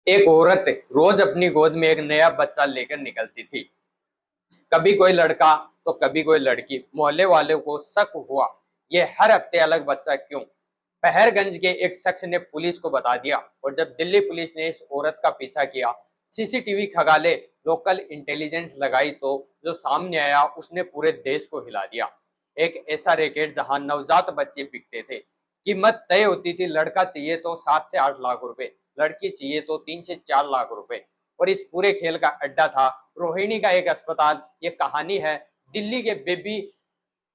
एक औरत रोज अपनी गोद में एक नया बच्चा लेकर निकलती थी। कभी कोई लड़का तो कभी कोई लड़की। मोहल्ले वालों को शक हुआ, ये हर हफ्ते अलग बच्चा क्यों। पहरगंज के एक शख्स ने पुलिस को बता दिया और जब दिल्ली पुलिस ने इस औरत का पीछा किया, सीसीटीवी खंगाले, लोकल इंटेलिजेंस लगाई, तो जो सामने आया उसने पूरे देश को हिला दिया। एक ऐसा रैकेट जहां नवजात बच्चे बिकते थे। कीमत तय होती थी, लड़का चाहिए तो 7 से 8 लाख रुपए, लड़की चाहिए तो 3 से 4 लाख रुपए। और इस पूरे खेल का अड्डा था रोहिणी का एक अस्पताल। ये कहानी है दिल्ली के बेबी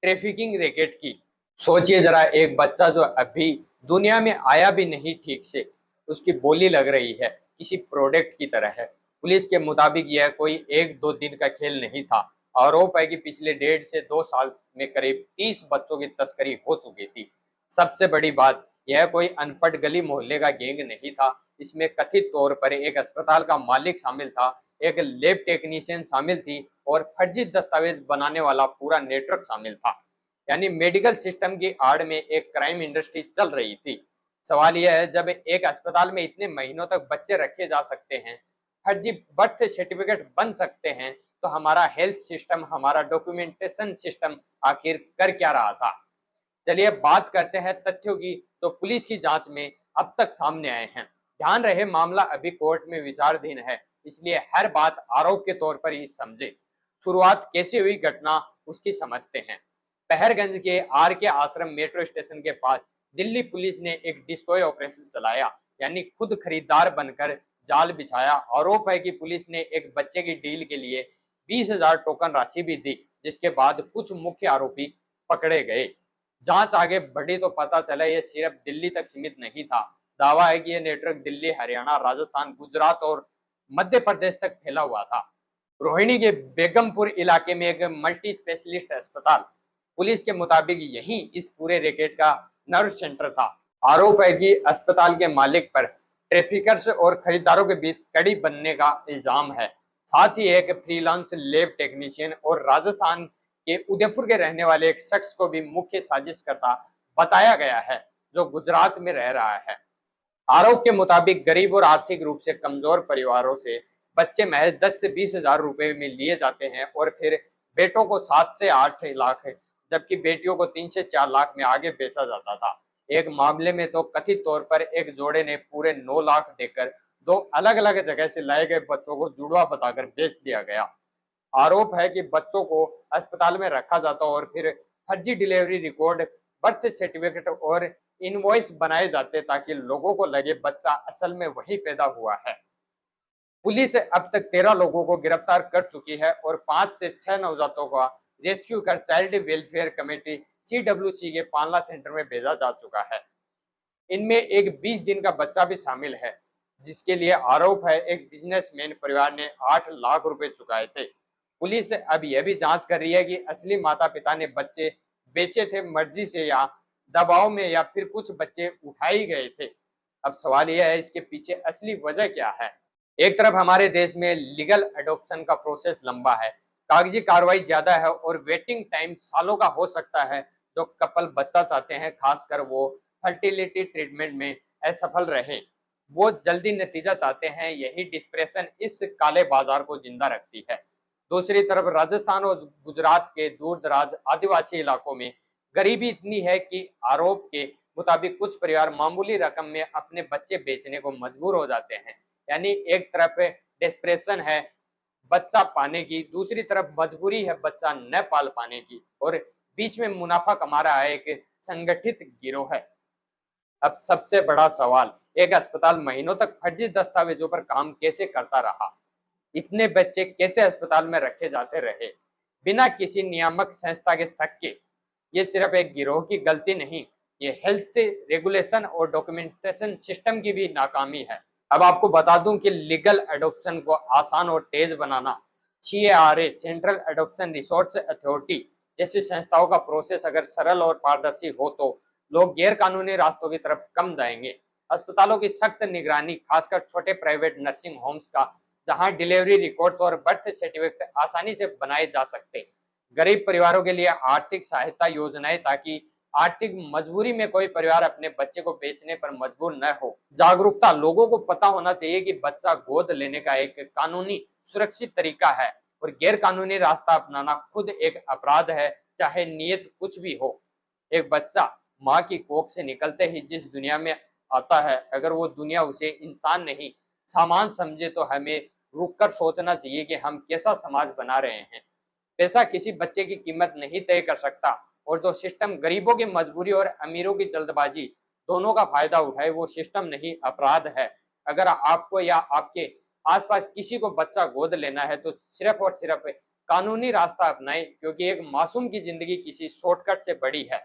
ट्रैफिकिंग रैकेट की। सोचिए जरा, एक बच्चा जो अभी दुनिया में आया भी नहीं ठीक से, उसकी बोली लग रही है, किसी प्रोडक्ट की तरह है। पुलिस के मुताबिक यह कोई 1-2 दिन का खेल नहीं था। आरोप है कि पिछले 1.5 से 2 साल में करीब 30 बच्चों की तस्करी हो चुकी थी। सबसे बड़ी बात, यह कोई अनपढ़ गली मोहल्ले का गैंग नहीं था। इसमें कथित तौर पर एक अस्पताल का मालिक शामिल था, एक लैब टेक्नीशियन शामिल थी और फर्जी दस्तावेज बनाने वाला पूरा नेटवर्क शामिल था। यानी मेडिकल सिस्टम की आड़ में एक क्राइम इंडस्ट्री चल रही थी। सवाल यह है, जब एक अस्पताल में इतने महीनों तक बच्चे रखे जा सकते हैं, फर्जी बर्थ सर्टिफिकेट बन सकते हैं, तो हमारा हेल्थ सिस्टम, हमारा डॉक्यूमेंटेशन सिस्टम आखिर कर क्या रहा था। चलिए बात करते हैं तथ्यों की, तो पुलिस की जांच में अब तक सामने आए हैं। ध्यान रहे, मामला अभी कोर्ट में विचाराधीन है, इसलिए हर बात आरोप के तौर पर ही समझे। शुरुआत कैसे हुई घटना, उसकी समझते हैं। पहरगंज के आर के आश्रम मेट्रो स्टेशन के पास दिल्ली पुलिस ने एक डिस्ट्रॉय ऑपरेशन चलाया, यानी खुद खरीदार बनकर जाल बिछाया। आरोप है कि पुलिस ने एक बच्चे की डील के लिए 20,000 टोकन राशि भी दी, जिसके बाद कुछ मुख्य आरोपी पकड़े गए। जांच आगे बढ़ी तो पता चला यह सिर्फ दिल्ली तक सीमित नहीं था। दावा है कि यह नेटवर्क दिल्ली, हरियाणा, राजस्थान, गुजरात और मध्य प्रदेश तक फैला हुआ था। रोहिणी के बेगमपुर इलाके में एक मल्टी स्पेशलिस्ट अस्पताल, पुलिस के मुताबिक यही इस पूरे रैकेट का नर्व सेंटर था। आरोप है कि अस्पताल के मालिक पर ट्रैफिकर्स और खरीदारों के बीच कड़ी बनने का इल्जाम है। साथ ही एक फ्रीलांस लैब टेक्नीशियन और राजस्थान के उदयपुर के रहने वाले एक शख्स को भी मुख्य साजिशकर्ता बताया गया है, जो गुजरात में रह रहा है। आरोप के मुताबिक गरीब और आर्थिक रूप से कमजोर परिवारों से बच्चे महज 10 से 20,000 रुपए में लिए जाते हैं और फिर बेटों को 7 से 8 लाख, जबकि बेटियों को 3 से 4 लाख में आगे बेचा जाता था। एक मामले में तो कथित तौर पर एक जोड़े ने पूरे 9 लाख देकर दो अलग अलग जगह से लाए गए बच्चों को जुड़वा बताकर बेच दिया गया। आरोप है कि बच्चों को अस्पताल में रखा जाता और फिर फर्जी डिलीवरी रिकॉर्ड, बर्थ सर्टिफिकेट और इनवॉइस बनाए जाते ताकि लोगों को लगे बच्चा असल में वही पैदा हुआ है। पुलिस अब तक 13 लोगों को गिरफ्तार कर चुकी है और 5 से 6 नवजातों का रेस्क्यू कर चाइल्ड वेलफेयर कमेटी CWC के पांला सेंटर में भेजा जा चुका है। इनमें एक 20 दिन का बच्चा भी शामिल है, जिसके लिए आरोप है एक बिजनेसमैन परिवार ने 8 लाख रुपए चुकाए थे। पुलिस अब यह भी जांच कर रही है कि असली माता पिता ने बच्चे बेचे थे मर्जी से या दबाव में, या फिर कुछ बच्चे उठाए गए थे। अब सवाल यह है, इसके पीछे असली वजह क्या है। एक तरफ हमारे देश में लीगल एडॉप्शन का प्रोसेस लंबा है, कागजी कार्रवाई ज्यादा है और वेटिंग टाइम सालों का हो सकता है। जो कपल बच्चा चाहते हैं, खासकर वो फर्टिलिटी ट्रीटमेंट में असफल रहे, वो जल्दी नतीजा चाहते हैं। यही डिस्प्रेशन इस काले बाजार को जिंदा रखती है। दूसरी तरफ राजस्थान और गुजरात के दूर दराज आदिवासी इलाकों में गरीबी इतनी है कि आरोप के मुताबिक कुछ परिवार मामूली रकम में अपने बच्चे बेचने को मजबूर हो जाते हैं। यानी एक तरफ डिस्प्रेशन है बच्चा पाने की, दूसरी तरफ मजबूरी है बच्चा न पाल पाने की, और बीच में मुनाफा कमा रहा है एक संगठित गिरोह है। अब सबसे बड़ा सवाल, एक अस्पताल महीनों तक फर्जी दस्तावेजों पर काम कैसे करता रहा। इतने बच्चे कैसे अस्पताल में रखे जाते रहे बिना किसी नियामक संस्था के शक के। ये सिर्फ एक गिरोह की गलती नहीं, ये हेल्थ रेगुलेशन और डॉक्यूमेंटेशन सिस्टम की भी नाकामी है। अब आपको बता दूं कि लीगल एडॉप्शन को आसान और तेज बनाना, CARA central adoption resource authority जैसी संस्थाओं का प्रोसेस अगर सरल और पारदर्शी हो तो लोग गैर कानूनी रास्तों की तरफ कम जाएंगे। अस्पतालों की सख्त निगरानी, खासकर छोटे प्राइवेट नर्सिंग होम्स का, जहां डिलीवरी रिकॉर्ड्स और बर्थ सर्टिफिकेट आसानी से बनाए जा सकते। गरीब परिवारों के लिए आर्थिक सहायता योजनाएं, ताकि आर्थिक मजबूरी में कोई परिवार अपने बच्चे को बेचने पर मजबूर न हो। जागरूकता, लोगों को पता होना चाहिए कि बच्चा गोद लेने का एक कानूनी सुरक्षित तरीका है और गैर कानूनी रास्ता अपनाना खुद एक अपराध है, चाहे नीयत कुछ भी हो। एक बच्चा माँ की कोख से निकलते ही जिस दुनिया में आता है, अगर वो दुनिया उसे इंसान नहीं सामान समझे तो हमें रुककर सोचना चाहिए कि हम कैसा समाज बना रहे हैं। पैसा किसी बच्चे की कीमत नहीं तय कर सकता और जो सिस्टम गरीबों की मजबूरी और अमीरों की जल्दबाजी दोनों का फायदा उठाए वो सिस्टम नहीं, अपराध है। अगर आपको या आपके आसपास किसी को बच्चा गोद लेना है तो सिर्फ और सिर्फ कानूनी रास्ता अपनाएं, क्योंकि एक मासूम की जिंदगी किसी शॉर्टकट से बड़ी है।